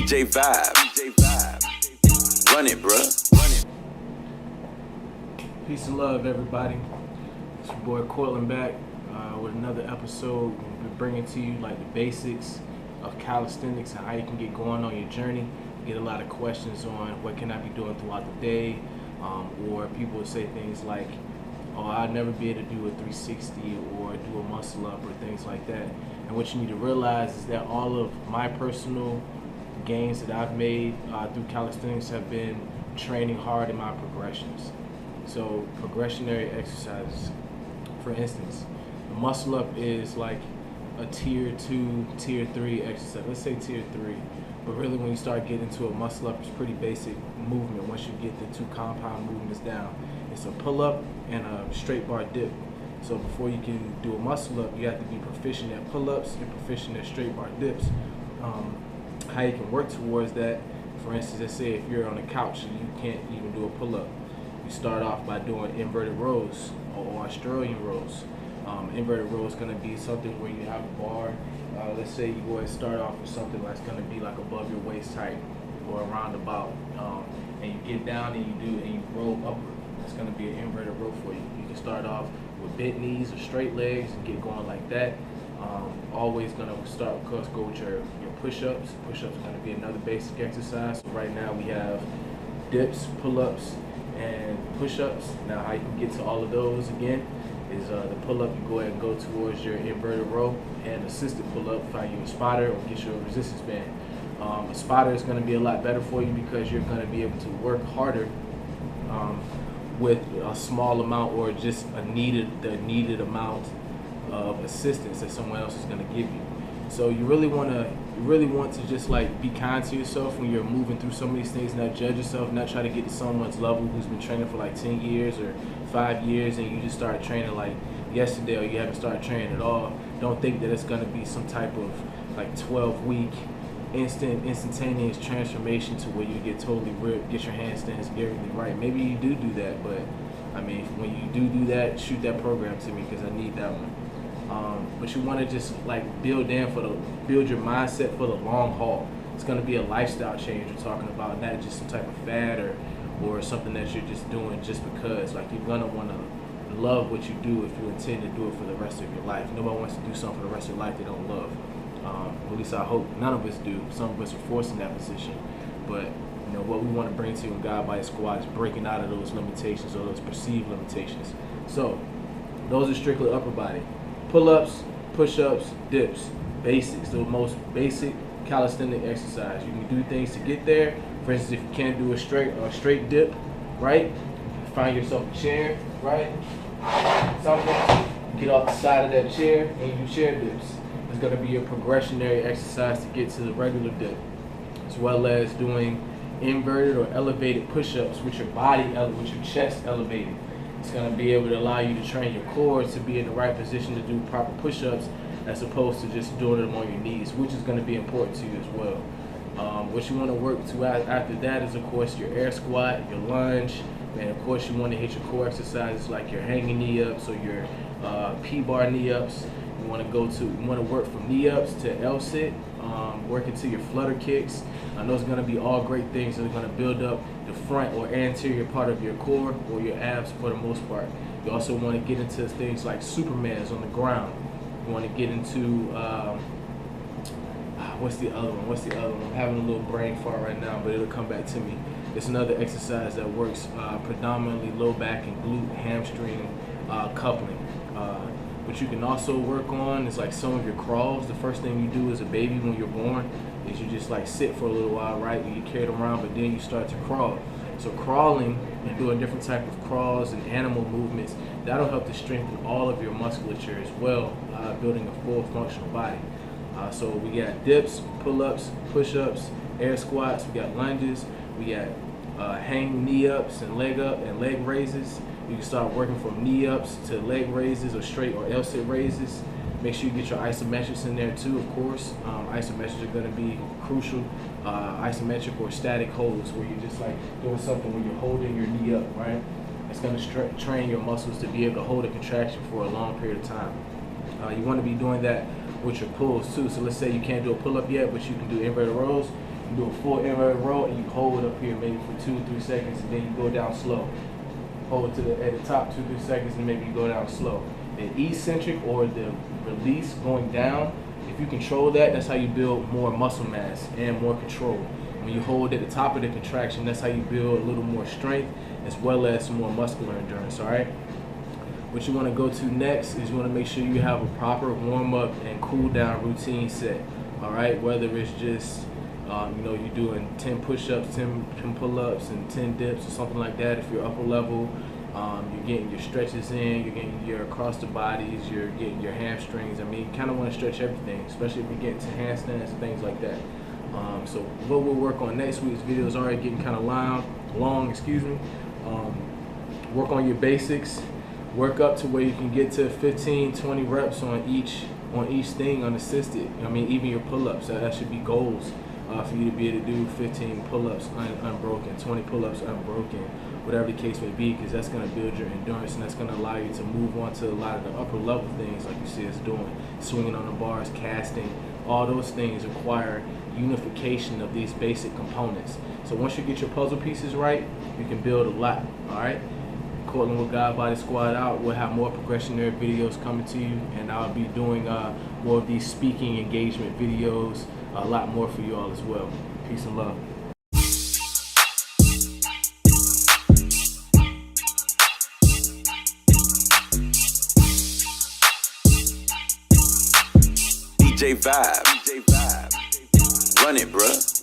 DJ Vibe. Run it, bruh. Run it. Peace and love, everybody. It's your boy Cortland back with another episode. We'll be bringing to you like the basics of calisthenics and how you can get going on your journey. Get a lot of questions on what can I be doing throughout the day, or people would say things like, oh, I'll never be able to do a 360 or do a muscle up or things like that. And what you need to realize is that all of my personal gains that I've made through calisthenics have been training hard in my progressions. So progressionary exercises, for instance, the muscle up is like a tier 2, tier 3 exercise. Let's say tier 3. But really when you start getting into a muscle up, it's pretty basic movement once you get the two compound movements down. It's a pull up and a straight bar dip. So before you can do a muscle up, you have to be proficient at pull ups and proficient at straight bar dips. How you can work towards that, for instance, let's say if you're on a couch and you can't even do a pull up, you start off by doing inverted rows or Australian rows. Inverted row is going to be something where you have a bar. Let's say you go and start off with something that's going to be like above your waist height or around about, and you get down and you roll upward. It's going to be an inverted row for you. You can start off with bent knees or straight legs and get going like that. Always going to start, of course, go with your push-ups. Push-ups are going to be another basic exercise. So right now we have dips, pull-ups, and push-ups. Now how you can get to all of those again is the pull-up, you go ahead and go towards your inverted row, and assisted pull-up, find you a spotter or get you a resistance band. A spotter is going to be a lot better for you because you're going to be able to work harder with a small amount or just the needed amount of assistance that someone else is going to give you. So you really want to just like be kind to yourself when you're moving through some of these things, not judge yourself, not try to get to someone's level who's been training for like 10 years or 5 years and you just started training like yesterday or you haven't started training at all. Don't think that it's going to be some type of like 12-week instantaneous transformation to where you get totally ripped, get your handstands, get everything right. Maybe you do that, but I mean, when you do that, shoot that program to me because I need that one. But you want to just like build your mindset for the long haul. It's going to be a lifestyle change we're talking about, not just some type of fad or something that you're just doing just because. Like you're going to want to love what you do if you intend to do it for the rest of your life. Nobody wants to do something for the rest of your life they don't love. At least I hope none of us do. Some of us are forced in that position. But you know what we want to bring to you in God by His Squad is breaking out of those limitations or those perceived limitations. So those are strictly upper body. Pull-ups, push-ups, dips, basics, the most basic calisthenic exercise. You can do things to get there. For instance, if you can't do a straight dip, right? Find yourself a chair, right? Something. Get off the side of that chair and you do chair dips. It's going to be a progressionary exercise to get to the regular dip, as well as doing inverted or elevated push-ups with your chest elevated. It's going to be able to allow you to train your core to be in the right position to do proper push-ups as opposed to just doing them on your knees, which is going to be important to you as well. What you want to work to after that is, of course, your air squat, your lunge, and of course you want to hit your core exercises like your hanging knee-ups or your P-bar knee-ups. You want to work from knee-ups to L-sit, work into your flutter kicks. Those are going to be all great things that are going to build up the front or anterior part of your core or your abs for the most part. You also want to get into things like Supermans on the ground. You want to get into, what's the other one? I'm having a little brain fart right now, but it'll come back to me. It's another exercise that works predominantly low back and glute hamstring coupling. What you can also work on is like some of your crawls. The first thing you do as a baby when you're born is you just like sit for a little while, right? You get carried around, but then you start to crawl. So crawling and doing different type of crawls and animal movements, that'll help to strengthen all of your musculature as well, building a full functional body. So we got dips, pull-ups, push-ups, air squats, we got lunges, we got hang knee-ups and leg raises. You can start working from knee-ups to leg raises or straight or L-sit raises. Make sure you get your isometrics in there too, of course. Isometrics are going to be crucial. Isometric or static holds where you're just like doing something where you're holding your knee up, right? It's going to train your muscles to be able to hold a contraction for a long period of time. You want to be doing that with your pulls too. So let's say you can't do a pull-up yet, but you can do inverted rows. You do a full inverted row and you hold up here maybe for 2-3 seconds, and then you go down slow. Hold to at the top 2-3 seconds, and maybe you go down slow. The eccentric or the release going down, if you control that, that's how you build more muscle mass and more control. When you hold at the top of the contraction, that's how you build a little more strength as well as some more muscular endurance, all right? What you want to go to next is you want to make sure you have a proper warm-up and cool-down routine set, all right? Whether it's just, you're doing 10 push-ups, 10 pull-ups, and 10 dips or something like that. If you're upper level, you're getting your stretches in, you're getting your across the bodies, you're getting your hamstrings. I mean, you kind of want to stretch everything, especially if you get into handstands and things like that. So what we'll work on next week's video is already getting kind of long, excuse me. Work on your basics. Work up to where you can get to 15-20 reps on each thing unassisted. I mean, even your pull-ups, that should be goals for you to be able to do 15 pull-ups unbroken, 20 pull-ups unbroken, whatever the case may be, because that's going to build your endurance and that's going to allow you to move on to a lot of the upper level things like you see us doing, swinging on the bars, casting. All those things require unification of these basic components. So once you get your puzzle pieces right, you can build a lot, all right? Cortland with God Body Squad out. We'll have more progressionary videos coming to you, and I'll be doing more of these speaking engagement videos, a lot more for you all as well. Peace and love. DJ Vibe. Run it, bruh.